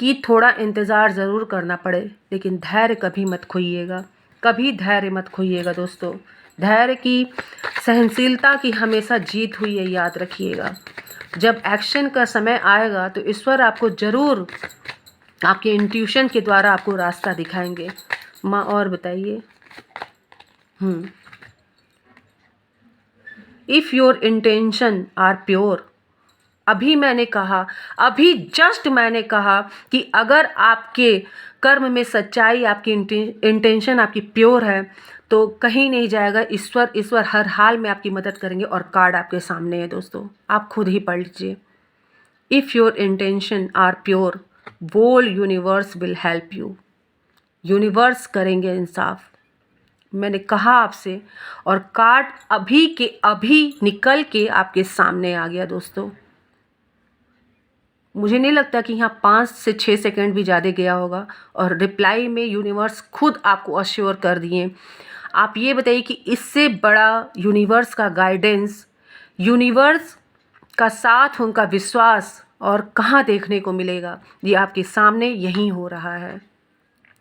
कि थोड़ा इंतज़ार ज़रूर करना पड़े, लेकिन धैर्य कभी मत खोइएगा, कभी धैर्य मत खोइएगा दोस्तों। धैर्य की, सहनशीलता की हमेशा जीत हुई है, याद रखिएगा। जब एक्शन का समय आएगा तो ईश्वर आपको ज़रूर आपके इंट्यूशन के द्वारा आपको रास्ता दिखाएंगे। माँ और बताइए। If your intention are pure, अभी मैंने कहा, अभी जस्ट मैंने कहा कि अगर आपके कर्म में सच्चाई, आपकी इंटेंशन आपकी प्योर है तो कहीं नहीं जाएगा। ईश्वर हर हाल में आपकी मदद करेंगे। और कार्ड आपके सामने है दोस्तों, आप खुद ही पढ़ लीजिए। If your intention are pure, बोल universe will help you. Universe करेंगे इंसाफ, मैंने कहा आपसे। और कार्ड अभी के अभी निकल के आपके सामने आ गया दोस्तों। मुझे नहीं लगता कि यहाँ 5 से 6 सेकंड भी ज़्यादा गया होगा और रिप्लाई में यूनिवर्स खुद आपको अश्योर कर दिए। आप ये बताइए कि इससे बड़ा यूनिवर्स का गाइडेंस, यूनिवर्स का साथ, उनका विश्वास और कहाँ देखने को मिलेगा। ये आपके सामने यहीं हो रहा है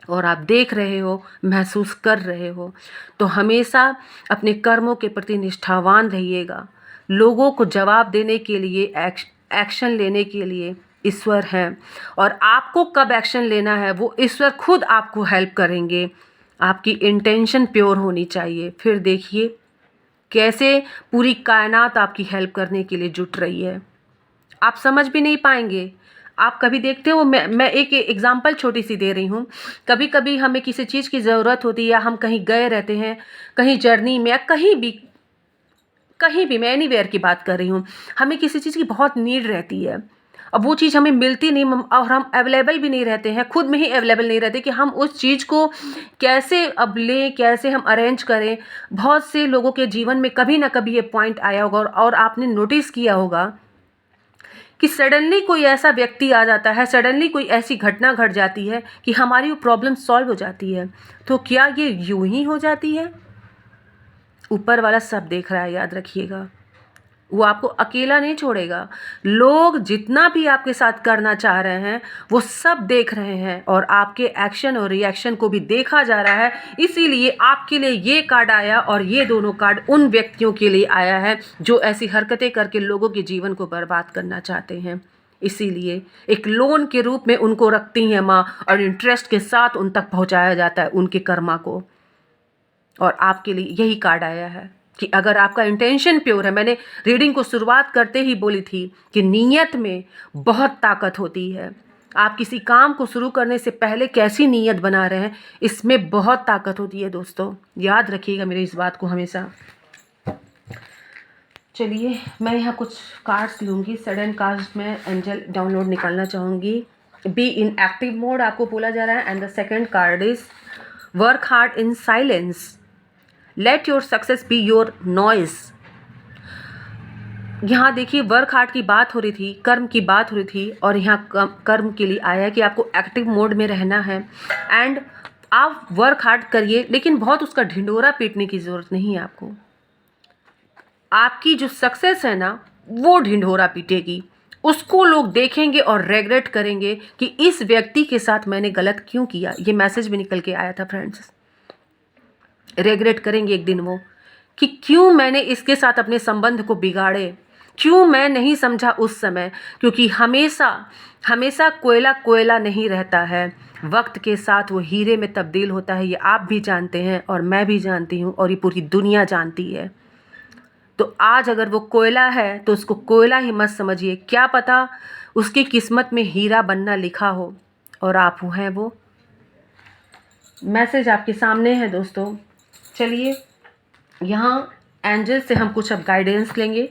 और आप देख रहे हो, महसूस कर रहे हो। तो हमेशा अपने कर्मों के प्रति निष्ठावान रहिएगा। लोगों को जवाब देने के लिए, एक्शन लेने के लिए ईश्वर हैं, और आपको कब एक्शन लेना है वो ईश्वर खुद आपको हेल्प करेंगे। आपकी इंटेंशन प्योर होनी चाहिए। फिर देखिए कैसे पूरी कायनात आपकी हेल्प करने के लिए जुट रही है। आप समझ भी नहीं पाएंगे। आप कभी देखते हो, मैं एक एग्जांपल छोटी सी दे रही हूँ। कभी कभी हमें किसी चीज़ की ज़रूरत होती है, या हम कहीं गए रहते हैं, कहीं जर्नी में या कहीं भी मैं एनीवेयर की बात कर रही हूँ, हमें किसी चीज़ की बहुत नीड रहती है। अब वो चीज़ हमें मिलती नहीं और हम अवेलेबल भी नहीं रहते हैं, खुद में ही अवेलेबल नहीं रहते कि हम उस चीज़ को कैसे अब लें, कैसे हम अरेंज करें। बहुत से लोगों के जीवन में कभी ना कभी ये पॉइंट आया होगा और आपने नोटिस किया होगा कि सडनली कोई ऐसा व्यक्ति आ जाता है, सडनली कोई ऐसी घटना घट जाती है कि हमारी वो प्रॉब्लम सॉल्व हो जाती है। तो क्या ये यूं ही हो जाती है? ऊपर वाला सब देख रहा है, याद रखिएगा। वो आपको अकेला नहीं छोड़ेगा। लोग जितना भी आपके साथ करना चाह रहे हैं वो सब देख रहे हैं और आपके एक्शन और रिएक्शन को भी देखा जा रहा है। इसीलिए आपके लिए ये कार्ड आया और ये दोनों कार्ड उन व्यक्तियों के लिए आया है जो ऐसी हरकतें करके लोगों के जीवन को बर्बाद करना चाहते हैं। इसीलिए एक लोन के रूप में उनको रखती हैं माँ और इंटरेस्ट के साथ उन तक पहुँचाया जाता है उनके कर्मा को। और आपके लिए यही कार्ड आया है कि अगर आपका इंटेंशन प्योर है, मैंने रीडिंग को शुरुआत करते ही बोली थी कि नीयत में बहुत ताकत होती है। आप किसी काम को शुरू करने से पहले कैसी नीयत बना रहे हैं, इसमें बहुत ताकत होती है दोस्तों, याद रखिएगा मेरी इस बात को हमेशा। चलिए मैं यहाँ कुछ कार्ड्स लूँगी। सडन कार्ड्स में एंजल डाउनलोड निकालना चाहूँगी। बी इन एक्टिव मोड आपको बोला जा रहा है। And the second card is work hard in silence, let your success be your noise. यहाँ देखिए वर्क हार्ड की बात हो रही थी, कर्म की बात हो रही थी और यहाँ कर्म के लिए आया है कि आपको एक्टिव मोड में रहना है। एंड आप वर्क हार्ड करिए, लेकिन बहुत उसका ढिंढोरा पीटने की ज़रूरत नहीं है आपको। आपकी जो सक्सेस है ना वो ढिंढोरा पीटेगी, उसको लोग देखेंगे और रेग्रेट करेंगे कि इस व्यक्ति के साथ मैंने गलत क्यों किया। ये मैसेज भी निकल के आया था फ्रेंड्स। रेग्रेट करेंगे एक दिन वो कि क्यों मैंने इसके साथ अपने संबंध को बिगाड़े, क्यों मैं नहीं समझा उस समय। क्योंकि हमेशा हमेशा कोयला कोयला नहीं रहता है, वक्त के साथ वो हीरे में तब्दील होता है। ये आप भी जानते हैं और मैं भी जानती हूँ और ये पूरी दुनिया जानती है। तो आज अगर वो कोयला है तो उसको कोयला ही मत समझिए, क्या पता उसकी किस्मत में हीरा बनना लिखा हो और आप हैं वो। मैसेज आपके सामने है दोस्तों। चलिए यहाँ एंजल से हम कुछ अब गाइडेंस लेंगे,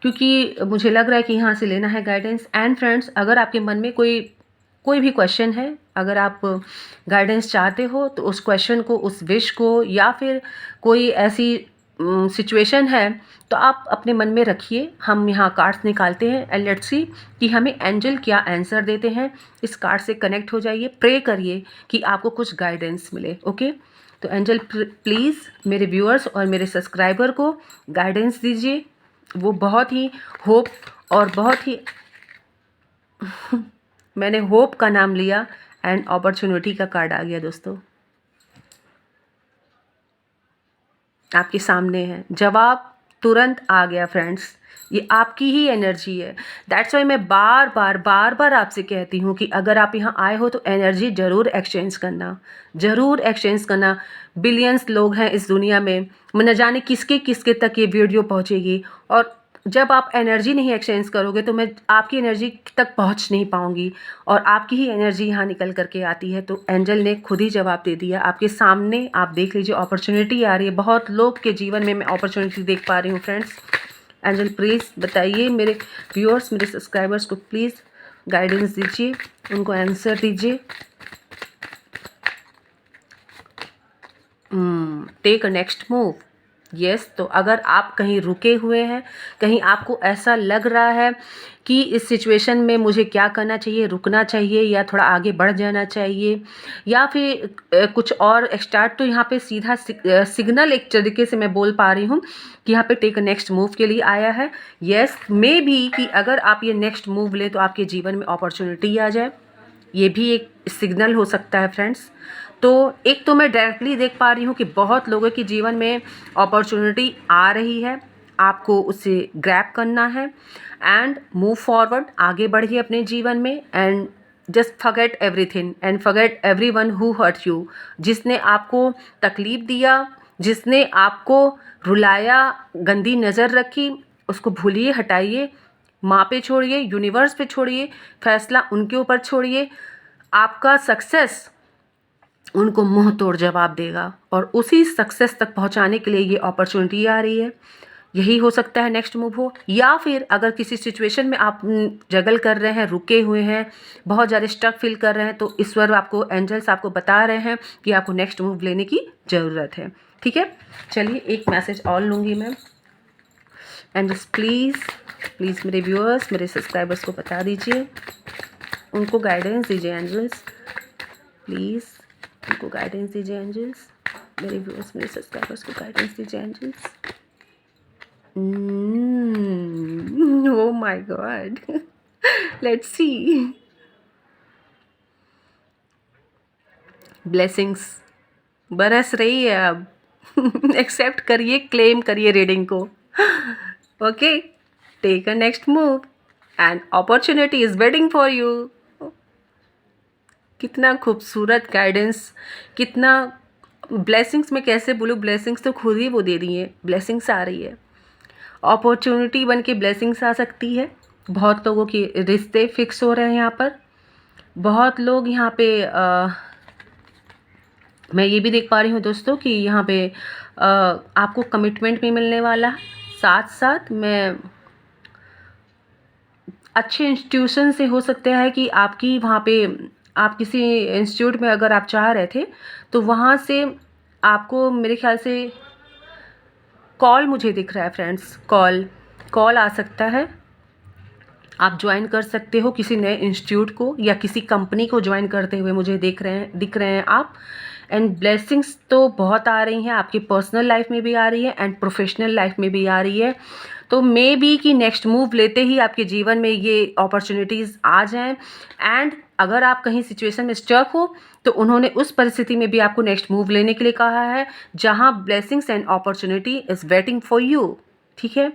क्योंकि मुझे लग रहा है कि यहाँ से लेना है गाइडेंस। एंड फ्रेंड्स, अगर आपके मन में कोई भी क्वेश्चन है, अगर आप गाइडेंस चाहते हो तो उस क्वेश्चन को, उस विश को, या फिर कोई ऐसी सिचुएशन है तो आप अपने मन में रखिए। हम यहाँ कार्ड्स निकालते हैं एंड लेट्स सी कि हमें एंजल क्या आंसर देते हैं। इस कार्ड से कनेक्ट हो जाइए, प्रे करिए कि आपको कुछ गाइडेंस मिले। ओके, तो एंजल प्लीज़ मेरे व्यूअर्स और मेरे सब्सक्राइबर को गाइडेंस दीजिए। वो बहुत ही होप और बहुत ही मैंने होप का नाम लिया एंड अपॉर्चुनिटी का कार्ड आ गया दोस्तों। आपके सामने है, जवाब तुरंत आ गया फ्रेंड्स। ये आपकी ही एनर्जी है। दैट्स वाई मैं बार बार आपसे कहती हूँ कि अगर आप यहाँ आए हो तो एनर्जी ज़रूर एक्सचेंज करना, ज़रूर एक्सचेंज करना। बिलियंस लोग हैं इस दुनिया में, न जाने किसके किसके तक ये वीडियो पहुँचेगी। और जब आप एनर्जी नहीं एक्सचेंज करोगे तो मैं आपकी एनर्जी तक पहुंच नहीं पाऊंगी और आपकी ही एनर्जी यहाँ निकल करके आती है। तो एंजल ने खुद ही जवाब दे दिया आपके सामने। आप देख लीजिए, अपॉर्चुनिटी आ रही है। बहुत लोग के जीवन में मैं अपॉर्चुनिटी देख पा रही हूँ फ्रेंड्स। एंजल प्लीज़ बताइए, मेरे व्यूअर्स, मेरे सब्सक्राइबर्स को प्लीज़ गाइडेंस दीजिए, उनको आंसर दीजिए। Take a next move. Yes, तो अगर आप कहीं रुके हुए हैं, कहीं आपको ऐसा लग रहा है कि इस सिचुएशन में मुझे क्या करना चाहिए, रुकना चाहिए या थोड़ा आगे बढ़ जाना चाहिए या फिर कुछ और स्टार्ट, तो यहाँ पे सीधा सिग्नल एक तरीके से मैं बोल पा रही हूँ कि यहाँ पे टेक नेक्स्ट मूव के लिए आया है। यस, मे भी कि अगर आप ये नेक्स्ट मूव लें तो आपके जीवन में अपॉर्चुनिटी आ जाए, ये भी एक सिग्नल हो सकता है फ्रेंड्स। तो एक तो मैं डायरेक्टली देख पा रही हूँ कि बहुत लोगों के जीवन में अपॉर्चुनिटी आ रही है, आपको उसे ग्रैब करना है एंड मूव फॉरवर्ड, आगे बढ़िए अपने जीवन में। And just forget everything and forget everyone who hurt you. जिसने आपको तकलीफ़ दिया, जिसने आपको रुलाया, गंदी नज़र रखी, उसको भूलिए, हटाइए, माँ पे छोड़िए, यूनिवर्स पे छोड़िए, फैसला उनके ऊपर छोड़िए। आपका सक्सेस उनको मुंह तोड़ जवाब देगा और उसी सक्सेस तक पहुंचाने के लिए ये अपॉर्चुनिटी आ रही है। यही हो सकता है नेक्स्ट मूव हो, या फिर अगर किसी सिचुएशन में आप जगल कर रहे हैं, रुके हुए हैं, बहुत ज़्यादा स्टक फील कर रहे हैं, तो ईश्वर आपको, एंजल्स आपको बता रहे हैं कि आपको नेक्स्ट मूव लेने की ज़रूरत है। ठीक है, चलिए एक मैसेज और लूँगी मैं। एंजल्स प्लीज़ मेरे व्यूअर्स, मेरे सब्सक्राइबर्स को बता दीजिए, उनको गाइडेंस दीजिए एंजल्स, प्लीज़ उनको गाइडेंस दीजिए एंजल्स, मेरे व्यूअर्स, मेरे सब्सक्राइबर्स को गाइडेंस दीजिए angels. Oh my God. Let's see. Blessings बरस रही है अब। एक्सेप्ट करिए, क्लेम करिए रीडिंग को। Okay, take a next move and opportunity is waiting for you. कितना खूबसूरत गाइडेंस, कितना ब्लेसिंग्स में कैसे बोलूँ, ब्लेसिंग्स तो खुद ही वो दे रही है, ब्लेसिंग्स आ रही है। अपॉर्चुनिटी बन के ब्लेसिंग्स आ सकती है। बहुत लोगों के रिश्ते फिक्स हो रहे हैं यहाँ पर। बहुत लोग यहाँ पे मैं ये भी देख पा रही हूँ दोस्तों कि यहाँ पे आपको कमिटमेंट भी मिलने वाला है। साथ साथ मैं अच्छे इंस्टीट्यूशन से हो सकता है कि आपकी वहाँ पे आप किसी इंस्टीट्यूट में अगर आप चाह रहे थे तो वहाँ से आपको मेरे ख्याल से कॉल मुझे दिख रहा है फ्रेंड्स, कॉल आ सकता है। आप ज्वाइन कर सकते हो किसी नए इंस्टीट्यूट को या किसी कंपनी को ज्वाइन करते हुए मुझे दिख रहे हैं आप। एंड ब्लेसिंग्स तो बहुत आ रही हैं, आपकी पर्सनल लाइफ में भी आ रही है एंड प्रोफेशनल लाइफ में भी आ रही है। तो मे बी कि नेक्स्ट मूव लेते ही आपके जीवन में ये अपॉर्चुनिटीज़ आ जाएं। एंड अगर आप कहीं सिचुएशन में स्टक हो तो उन्होंने उस परिस्थिति में भी आपको नेक्स्ट मूव लेने के लिए कहा है जहां blessings and opportunity is waiting for you. ठीक है,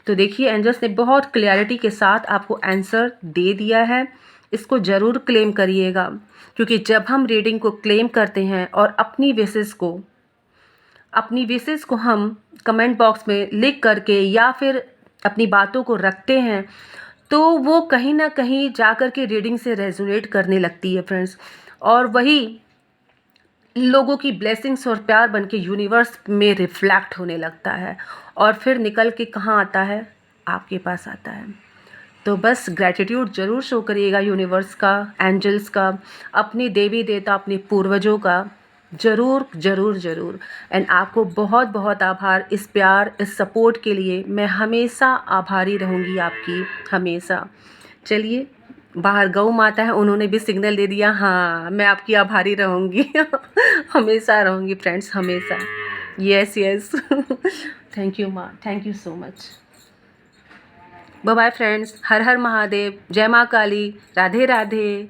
तो देखिए एंजल्स ने बहुत क्लैरिटी के साथ आपको आंसर दे दिया है। इसको ज़रूर क्लेम करिएगा, क्योंकि जब हम रीडिंग को क्लेम करते हैं और अपनी विशेस को हम कमेंट बॉक्स में लिख करके या फिर अपनी बातों को रखते हैं तो वो कहीं ना कहीं जा कर के रीडिंग से रेजोनेट करने लगती है फ्रेंड्स। और वही लोगों की ब्लेसिंग्स और प्यार बन के यूनिवर्स में रिफ्लेक्ट होने लगता है और फिर निकल के कहाँ आता है, आपके पास आता है। तो बस ग्रैटिट्यूड ज़रूर शो करिएगा यूनिवर्स का, एंजल्स का, अपने देवी देवता, अपने पूर्वजों का, ज़रूर ज़रूर ज़रूर। एंड आपको बहुत बहुत आभार इस प्यार, इस सपोर्ट के लिए। मैं हमेशा आभारी रहूँगी आपकी, हमेशा। चलिए, बाहर गौ माता है, उन्होंने भी सिग्नल दे दिया, हाँ मैं आपकी आभारी रहूँगी। हमेशा रहूँगी फ्रेंड्स, हमेशा। Yes yes. थैंक यू माँ, thank you so much. Bye bye friends, हर हर महादेव, जय माँ काली, राधे राधे।